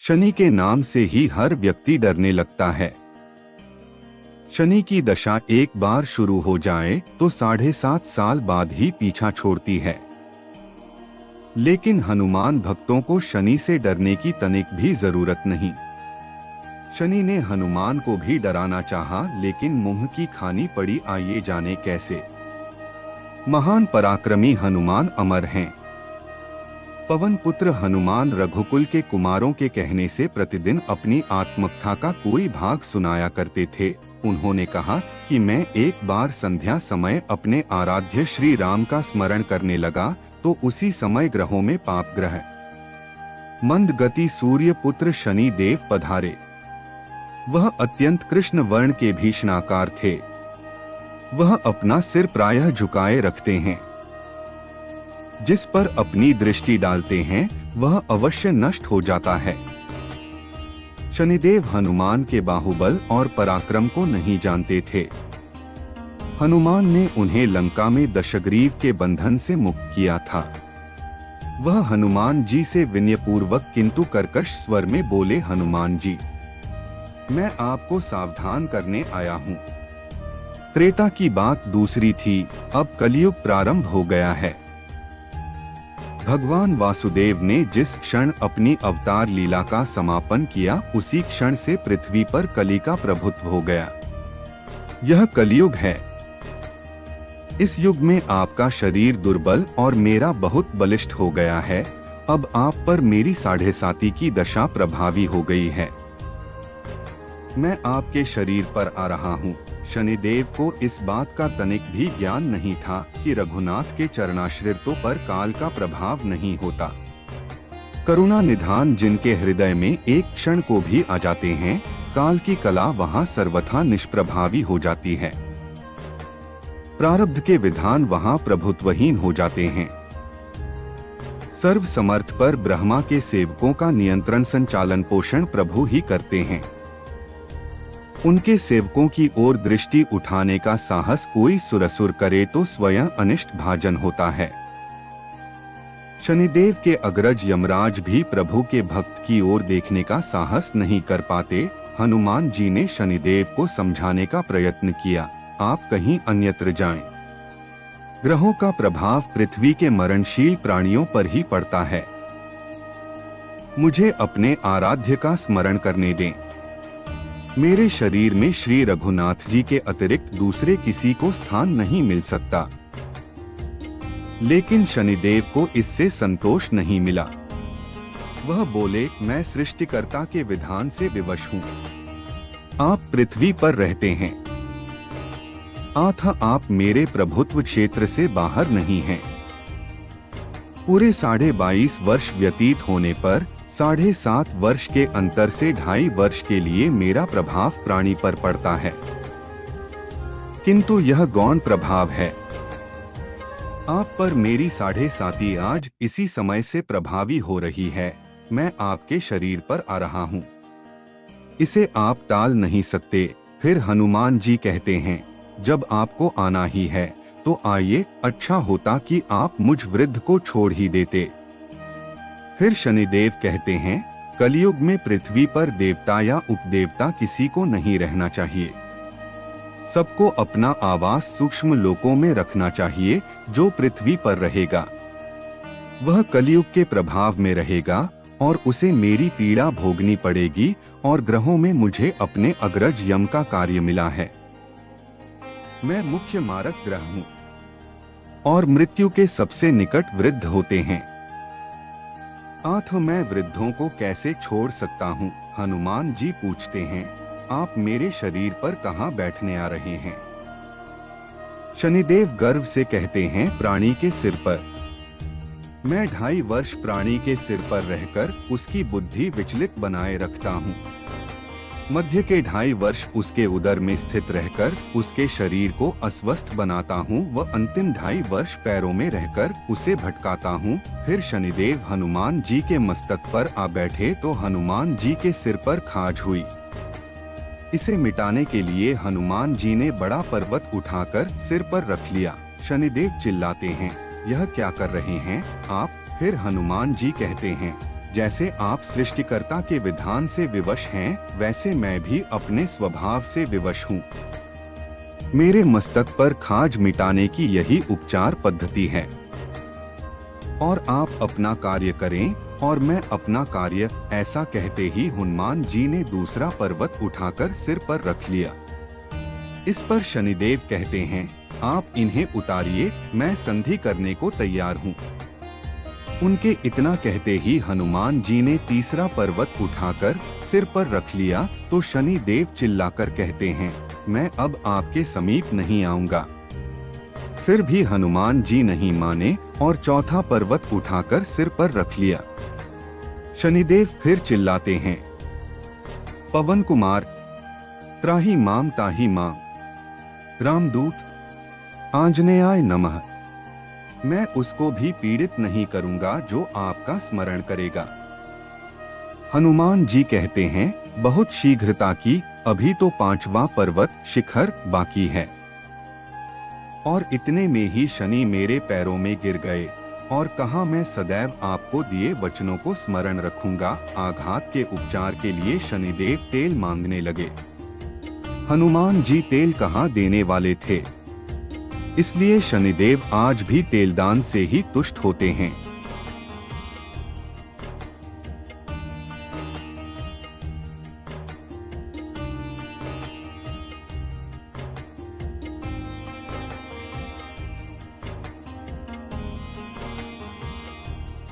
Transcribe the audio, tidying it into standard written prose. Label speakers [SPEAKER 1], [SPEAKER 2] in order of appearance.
[SPEAKER 1] शनि के नाम से ही हर व्यक्ति डरने लगता है। शनि की दशा एक बार शुरू हो जाए तो 7.5 साल बाद ही पीछा छोड़ती है। लेकिन हनुमान भक्तों को शनि से डरने की तनिक भी जरूरत नहीं। शनि ने हनुमान को भी डराना चाहा, लेकिन मुंह की खानी पड़ी। आइए जाने कैसे। महान पराक्रमी हनुमान अमर हैं। पवन पुत्र हनुमान रघुकुल के कुमारों के कहने से प्रतिदिन अपनी आत्मकथा का कोई भाग सुनाया करते थे। उन्होंने कहा कि मैं एक बार संध्या समय अपने आराध्य श्री राम का स्मरण करने लगा तो उसी समय ग्रहों में पाप ग्रह मंद गति सूर्य पुत्र शनि देव पधारे। वह अत्यंत कृष्ण वर्ण के भीषणाकार थे। वह अपना सिर प्रायः झुकाए रखते हैं। जिस पर अपनी दृष्टि डालते हैं वह अवश्य नष्ट हो जाता है। शनिदेव हनुमान के बाहुबल और पराक्रम को नहीं जानते थे। हनुमान ने उन्हें लंका में दशग्रीव के बंधन से मुक्त किया था। वह हनुमान जी से विनयपूर्वक किंतु कर्कश स्वर में बोले, हनुमान जी, मैं आपको सावधान करने आया हूँ। त्रेता की बात दूसरी थी, अब कलयुग प्रारंभ हो गया है। भगवान वासुदेव ने जिस क्षण अपनी अवतार लीला का समापन किया उसी क्षण से पृथ्वी पर कली का प्रभुत्व हो गया। यह कलयुग है। इस युग में आपका शरीर दुर्बल और मेरा बहुत बलिष्ठ हो गया है। अब आप पर मेरी 7.5 की दशा प्रभावी हो गई है। मैं आपके शरीर पर आ रहा हूँ। शनिदेव को इस बात का तनिक भी ज्ञान नहीं था कि रघुनाथ के चरणाश्रितों पर काल का प्रभाव नहीं होता। करुणा निधान जिनके हृदय में एक क्षण को भी आ जाते हैं, काल की कला वहां सर्वथा निष्प्रभावी हो जाती है। प्रारब्ध के विधान वहां प्रभुत्वहीन हो जाते हैं। सर्व समर्थ पर ब्रह्मा के सेवकों का नियंत्रण संचालन पोषण प्रभु ही करते हैं। उनके सेवकों की ओर दृष्टि उठाने का साहस कोई सुरसुर करे तो स्वयं अनिष्ट भाजन होता है। शनिदेव के अग्रज यमराज भी प्रभु के भक्त की ओर देखने का साहस नहीं कर पाते। हनुमान जी ने शनिदेव को समझाने का प्रयत्न किया, आप कहीं अन्यत्र जाएं। ग्रहों का प्रभाव पृथ्वी के मरणशील प्राणियों पर ही पड़ता है। मुझे अपने आराध्य का स्मरण करने दें। मेरे शरीर में श्री रघुनाथ जी के अतिरिक्त दूसरे किसी को स्थान नहीं मिल सकता। लेकिन शनिदेव को इससे संतोष नहीं मिला। वह बोले, मैं सृष्टिकर्ता के विधान से विवश हूँ। आप पृथ्वी पर रहते हैं, अतः आप मेरे प्रभुत्व क्षेत्र से बाहर नहीं हैं। पूरे 22.5 वर्ष व्यतीत होने पर 7.5 वर्ष के अंतर से 2.5 वर्ष के लिए मेरा प्रभाव प्राणी पर पड़ता है, किंतु यह गौण प्रभाव है। आप पर मेरी 7.5 आज इसी समय से प्रभावी हो रही है। मैं आपके शरीर पर आ रहा हूँ, इसे आप टाल नहीं सकते। फिर हनुमान जी कहते हैं, जब आपको आना ही है तो आइए, अच्छा होता कि आप मुझ वृद्ध को छोड़ ही देते। फिर शनिदेव कहते हैं, कलयुग में पृथ्वी पर देवता या उपदेवता किसी को नहीं रहना चाहिए। सबको अपना आवास सूक्ष्म लोकों में रखना चाहिए। जो पृथ्वी पर रहेगा वह कलयुग के प्रभाव में रहेगा और उसे मेरी पीड़ा भोगनी पड़ेगी। और ग्रहों में मुझे अपने अग्रज यम का कार्य मिला है। मैं मुख्य मारक ग्रह हूँ और मृत्यु के सबसे निकट वृद्ध होते हैं। अतः मैं वृद्धों को कैसे छोड़ सकता हूँ? हनुमान जी पूछते हैं, आप मेरे शरीर पर कहाँ बैठने आ रहे हैं? शनिदेव गर्व से कहते हैं, प्राणी के सिर पर। मैं 2.5 वर्ष प्राणी के सिर पर रहकर उसकी बुद्धि विचलित बनाए रखता हूँ। मध्य के 2.5 वर्ष उसके उदर में स्थित रहकर उसके शरीर को अस्वस्थ बनाता हूँ व अंतिम 2.5 वर्ष पैरों में रहकर उसे भटकाता हूँ। फिर शनिदेव हनुमान जी के मस्तक पर आ बैठे तो हनुमान जी के सिर पर खाज हुई। इसे मिटाने के लिए हनुमान जी ने बड़ा पर्वत उठाकर सिर पर रख लिया। शनिदेव चिल्लाते हैं, यह क्या कर रहे हैं आप? फिर हनुमान जी कहते हैं, जैसे आप सृष्टिकर्ता के विधान से विवश हैं, वैसे मैं भी अपने स्वभाव से विवश हूँ। मेरे मस्तक पर खाज मिटाने की यही उपचार पद्धति है। और आप अपना कार्य करें और मैं अपना कार्य, ऐसा कहते ही हनुमान जी ने दूसरा पर्वत उठाकर सिर पर रख लिया। इस पर शनिदेव कहते हैं, आप इन्हें उतारिए, मैं संधि करने को तैयार हूँ। उनके इतना कहते ही हनुमान जी ने तीसरा पर्वत उठाकर सिर पर रख लिया तो शनिदेव चिल्लाकर कहते हैं, मैं अब आपके समीप नहीं आऊंगा। फिर भी हनुमान जी नहीं माने और चौथा पर्वत उठाकर सिर पर रख लिया। शनिदेव फिर चिल्लाते हैं, पवन कुमार, त्राहि माम ताहि माम, रामदूत आंजनेयाय नमः। मैं उसको भी पीड़ित नहीं करूंगा जो आपका स्मरण करेगा। हनुमान जी कहते हैं, बहुत शीघ्रता की, अभी तो पांचवा पर्वत शिखर बाकी है। और इतने में ही शनि मेरे पैरों में गिर गए और कहा, मैं सदैव आपको दिए वचनों को स्मरण रखूंगा। आघात के उपचार के लिए शनिदेव तेल मांगने लगे। हनुमान जी तेल कहाँ देने वाले थे, इसलिए शनिदेव आज भी तेलदान से ही तुष्ट होते हैं।